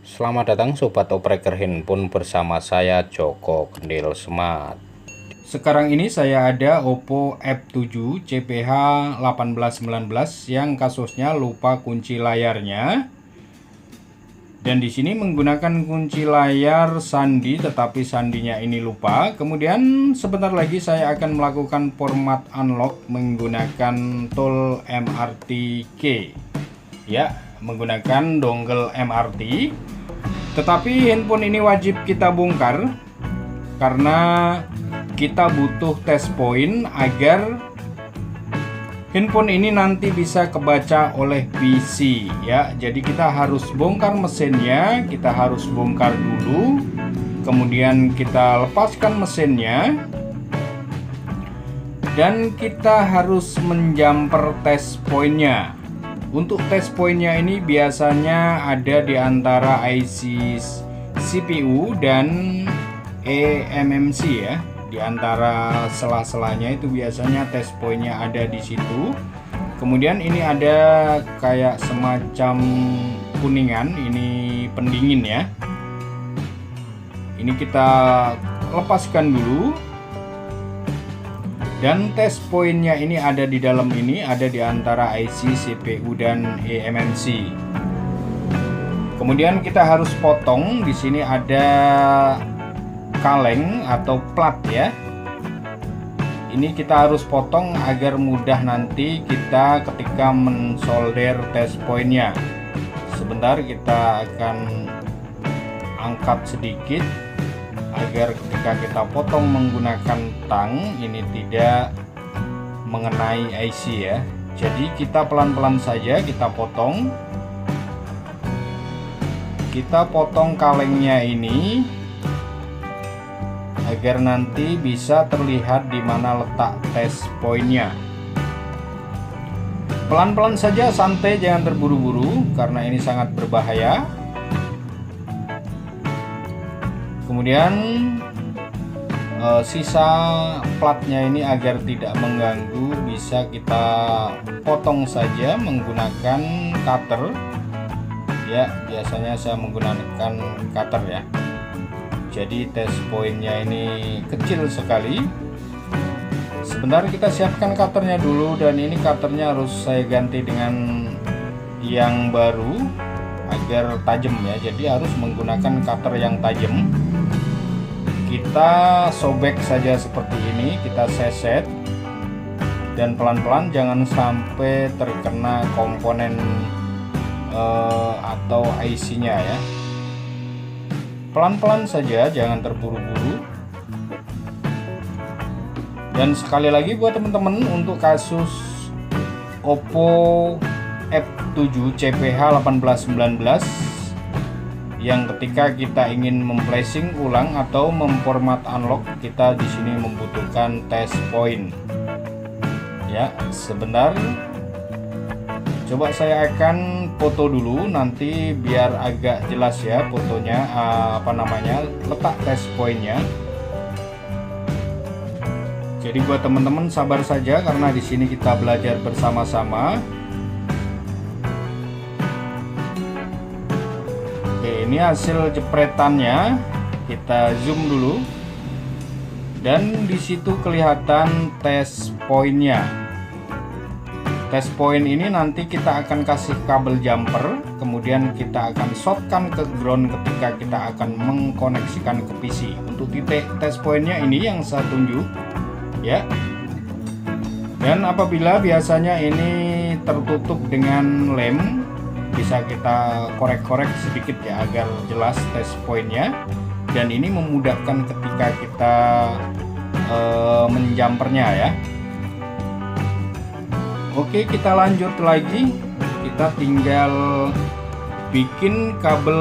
Selamat datang Sobat Opreker Handphone bersama saya Joko Gendil Smart. Sekarang ini saya ada Oppo F7 CPH 1819 yang kasusnya lupa kunci layarnya. Dan di sini menggunakan kunci layar sandi, tetapi sandinya ini lupa. Kemudian sebentar lagi saya akan melakukan format unlock menggunakan tool MRT key. Ya, menggunakan dongle MRT. Tetapi handphone ini wajib kita bongkar karena kita butuh test point agar handphone ini nanti bisa kebaca oleh PC ya. Jadi kita harus bongkar mesinnya, kita harus bongkar dulu. Kemudian kita lepaskan mesinnya. Dan kita harus menjumper test pointnya. Untuk test pointnya ini biasanya ada di antara IC CPU dan eMMC ya. Di antara sela-selanya itu biasanya test pointnya ada di situ. Kemudian ini ada kayak semacam kuningan, ini pendingin ya. Ini kita lepaskan dulu. Dan test pointnya ini ada di dalam ini, ada di antara IC, CPU dan eMMC. Kemudian kita harus potong. Di sini ada kaleng atau plat ya. Ini kita harus potong agar mudah nanti kita ketika mensolder test pointnya. Sebentar kita akan angkat sedikit agar ketika kita potong menggunakan tang ini tidak mengenai IC ya. Jadi kita pelan-pelan saja kita potong. Kita potong kalengnya ini agar nanti bisa terlihat di mana letak test pointnya. Pelan-pelan saja, santai, jangan terburu-buru karena ini sangat berbahaya. Kemudian sisa platnya ini agar tidak mengganggu bisa kita potong saja menggunakan cutter ya. Biasanya saya menggunakan cutter ya. Jadi test pointnya ini kecil sekali. Sebentar kita siapkan cutternya dulu, dan ini cutternya harus saya ganti dengan yang baru agar tajam ya. Jadi harus menggunakan cutter yang tajam. Kita sobek saja seperti ini, kita seset dan pelan-pelan, jangan sampai terkena komponen atau IC-nya ya. Pelan-pelan saja, jangan terburu-buru. Dan sekali lagi buat teman-teman, untuk kasus Oppo F7 CPH 1819 yang ketika kita ingin memflashing ulang atau memformat unlock, kita di sini membutuhkan test point. Ya, sebentar. Coba saya akan foto dulu nanti biar agak jelas ya fotonya, letak test pointnya. Jadi buat teman-teman sabar saja karena di sini kita belajar bersama-sama. Ini hasil jepretannya, kita zoom dulu, dan di situ kelihatan test pointnya. Test point ini nanti kita akan kasih kabel jumper, kemudian kita akan shotkan ke ground ketika kita akan mengkoneksikan ke PC. Untuk titik test pointnya ini yang saya tunjuk ya. Dan apabila biasanya ini tertutup dengan lem, bisa kita korek-korek sedikit ya agar jelas test pointnya, dan ini memudahkan ketika kita menjumpernya ya. Oke, kita lanjut lagi. Kita tinggal bikin kabel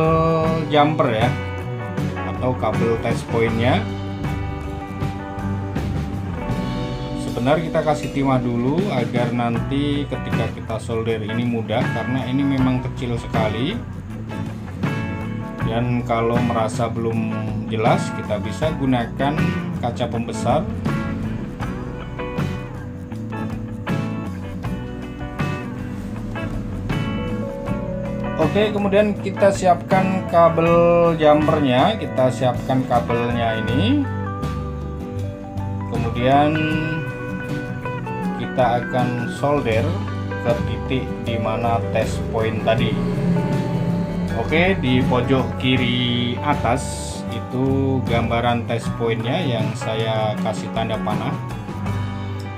jumper ya, atau kabel test pointnya. Sebentar kita kasih timah dulu agar nanti ketika kita solder ini mudah, karena ini memang kecil sekali. Dan kalau merasa belum jelas, kita bisa gunakan kaca pembesar. Oke, kemudian kita siapkan kabel jumpernya, kita siapkan kabelnya ini. Kemudian kita akan solder ke titik di mana test point tadi. Oke, di pojok kiri atas itu gambaran test pointnya yang saya kasih tanda panah.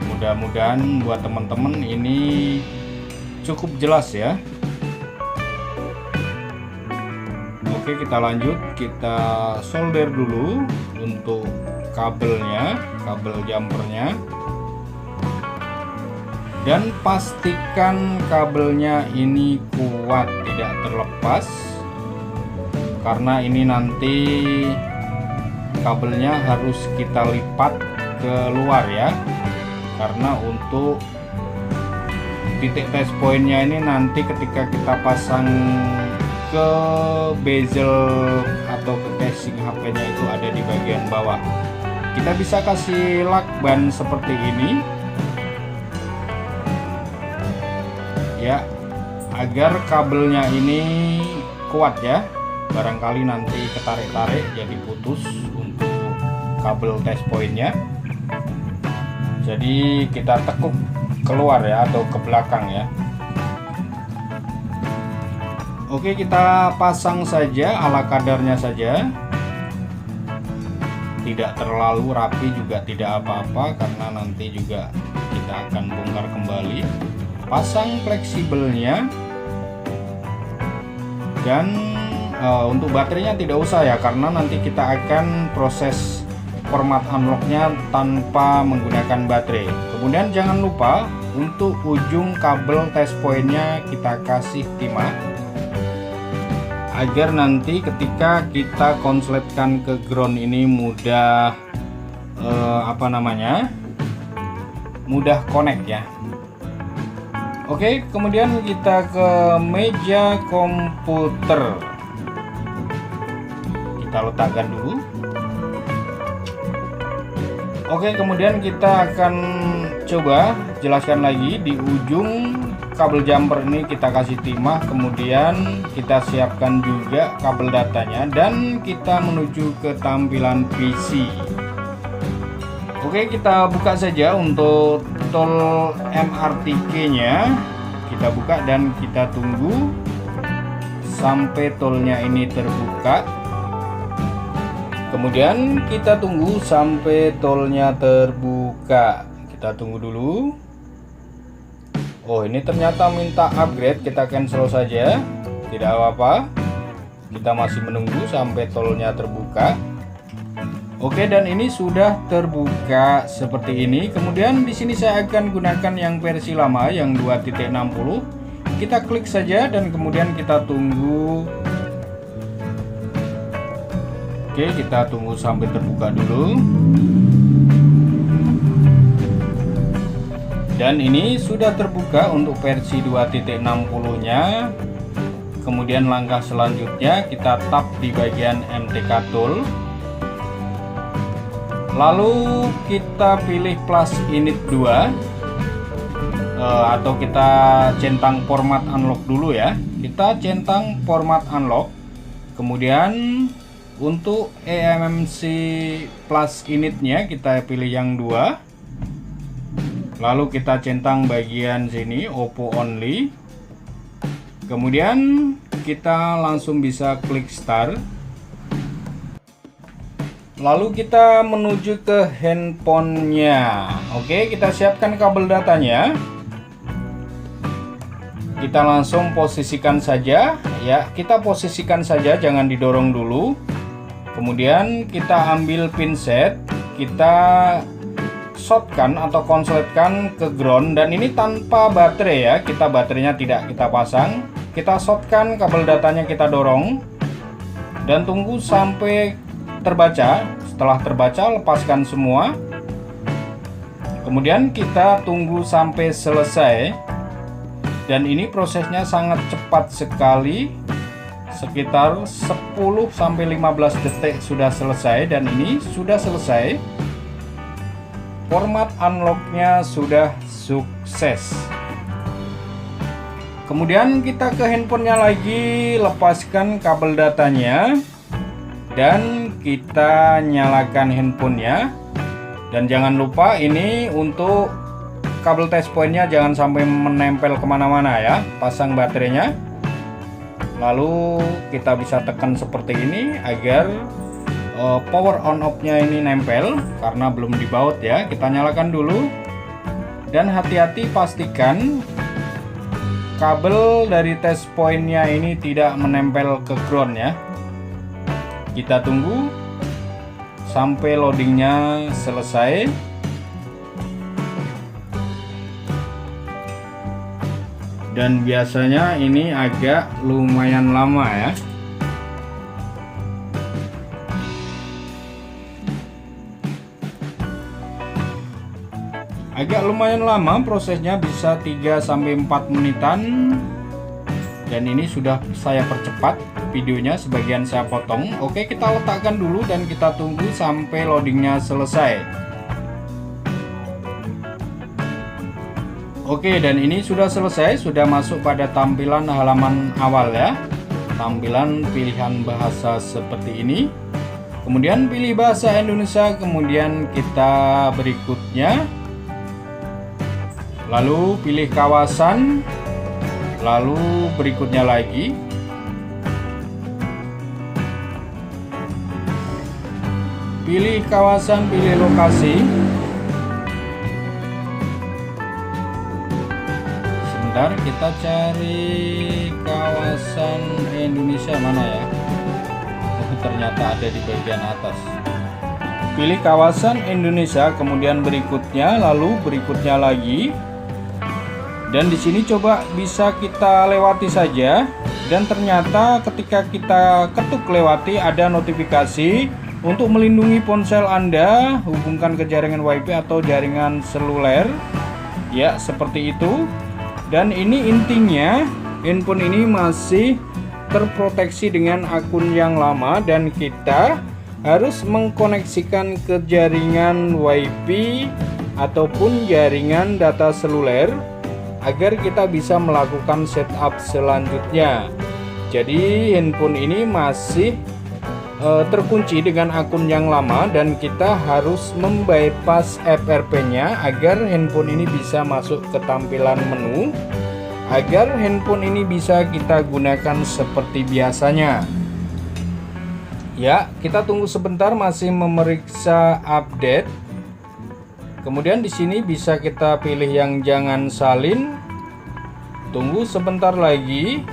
Mudah-mudahan buat teman-teman ini cukup jelas ya. Oke, kita lanjut, kita solder dulu untuk kabelnya, kabel jumpernya, dan pastikan kabelnya ini kuat, tidak terlepas, karena ini nanti kabelnya harus kita lipat keluar ya, karena untuk titik test pointnya ini nanti ketika kita pasang ke bezel atau ke casing HP-nya itu ada di bagian bawah. Kita bisa kasih lakban seperti ini ya, agar kabelnya ini kuat ya. Barangkali nanti ketarik-tarik jadi putus untuk kabel test pointnya. Jadi kita tekuk keluar ya, atau ke belakang ya. Oke, kita pasang saja ala kadarnya saja, tidak terlalu rapi juga tidak apa-apa, karena nanti juga kita akan bongkar kembali. Pasang fleksibelnya, dan untuk baterainya tidak usah ya, karena nanti kita akan proses format unlocknya tanpa menggunakan baterai. Kemudian jangan lupa untuk ujung kabel test pointnya kita kasih timah, agar nanti ketika kita konsletkan ke ground ini mudah mudah connect ya. Oke, kemudian kita ke meja komputer, kita letakkan dulu. Oke, kemudian kita akan coba jelaskan lagi di ujung kabel jumper ini kita kasih timah, kemudian kita siapkan juga kabel datanya, dan kita menuju ke tampilan PC. Oke, kita buka saja untuk tol MRTK nya, kita buka dan kita tunggu sampai tolnya ini terbuka. Kemudian kita tunggu sampai tolnya terbuka, kita tunggu dulu. Oh, ini ternyata minta upgrade, kita cancel saja, tidak apa-apa. Kita masih menunggu sampai tolnya terbuka. Oke, dan ini sudah terbuka seperti ini. Kemudian di sini saya akan gunakan yang versi lama yang 2.60. Kita klik saja dan kemudian kita tunggu. Oke, kita tunggu sampai terbuka dulu. Dan ini sudah terbuka untuk versi 2.60-nya. Kemudian langkah selanjutnya kita tap di bagian MTK tool. Lalu kita pilih plus init 2, atau kita centang format unlock dulu ya. Kita centang format unlock. Kemudian untuk eMMC plus initnya kita pilih yang 2. Lalu kita centang bagian sini Oppo only. Kemudian kita langsung bisa klik start. Lalu kita menuju ke handphonenya. Oke, kita siapkan kabel datanya. Kita langsung posisikan saja ya. Kita posisikan saja, jangan didorong dulu. Kemudian kita ambil pinset, kita shotkan atau konsletkan ke ground, dan ini tanpa baterai ya, kita baterainya tidak kita pasang. Kita shotkan kabel datanya, kita dorong dan tunggu sampai terbaca. Setelah terbaca, lepaskan semua. Kemudian kita tunggu sampai selesai, dan ini prosesnya sangat cepat sekali, sekitar 10-15 detik sudah selesai. Dan ini sudah selesai, format unlocknya sudah sukses. Kemudian kita ke handphonenya lagi, lepaskan kabel datanya dan kita nyalakan handphonenya. Dan jangan lupa ini untuk kabel test pointnya jangan sampai menempel kemana-mana ya, pasang baterainya. Lalu kita bisa tekan seperti ini agar power on off nya ini nempel, karena belum dibaut ya. Kita nyalakan dulu dan hati-hati pastikan kabel dari test pointnya ini tidak menempel ke ground ya. Kita tunggu sampai loadingnya selesai. Dan biasanya ini agak lumayan lama ya. Agak lumayan lama prosesnya, bisa 3-4 menitan. Dan ini sudah saya percepat videonya, sebagian saya potong. Oke, kita letakkan dulu dan kita tunggu sampai loadingnya selesai. Oke, dan ini sudah selesai, sudah masuk pada tampilan halaman awal ya. Tampilan pilihan bahasa seperti ini. Kemudian pilih bahasa Indonesia, kemudian kita berikutnya. Lalu pilih kawasan, lalu berikutnya lagi. Pilih kawasan, pilih lokasi. Sebentar, kita cari kawasan Indonesia mana ya. Ternyata ada di bagian atas. Pilih kawasan Indonesia, kemudian berikutnya, lalu berikutnya lagi. Dan di sini coba bisa kita lewati saja. Dan ternyata ketika kita ketuk lewati ada notifikasi untuk melindungi ponsel Anda, hubungkan ke jaringan WiFi atau jaringan seluler. Ya, seperti itu. Dan ini intinya handphone ini masih terproteksi dengan akun yang lama dan kita harus mengkoneksikan ke jaringan WiFi ataupun jaringan data seluler agar kita bisa melakukan setup selanjutnya. Jadi handphone ini masih terkunci dengan akun yang lama dan kita harus membypass FRP-nya agar handphone ini bisa masuk ke tampilan menu, agar handphone ini bisa kita gunakan seperti biasanya. Ya, kita tunggu sebentar, masih memeriksa update. Kemudian di sini bisa kita pilih yang jangan salin. Tunggu sebentar lagi.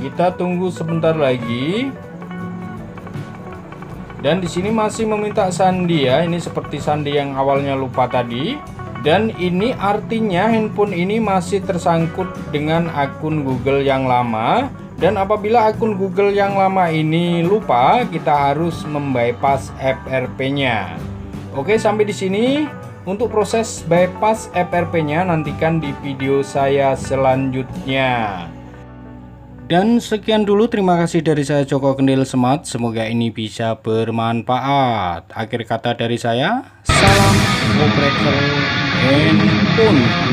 Kita tunggu sebentar lagi. Dan di sini masih meminta sandi ya. Ini seperti sandi yang awalnya lupa tadi. Dan ini artinya handphone ini masih tersangkut dengan akun Google yang lama. Dan apabila akun Google yang lama ini lupa, kita harus membypass FRP-nya. Oke, sampai di sini untuk proses bypass FRP-nya nantikan di video saya selanjutnya. Dan sekian dulu, terima kasih dari saya Joko Kendil Smart. Semoga ini bisa bermanfaat. Akhir kata dari saya, salam operator handphone.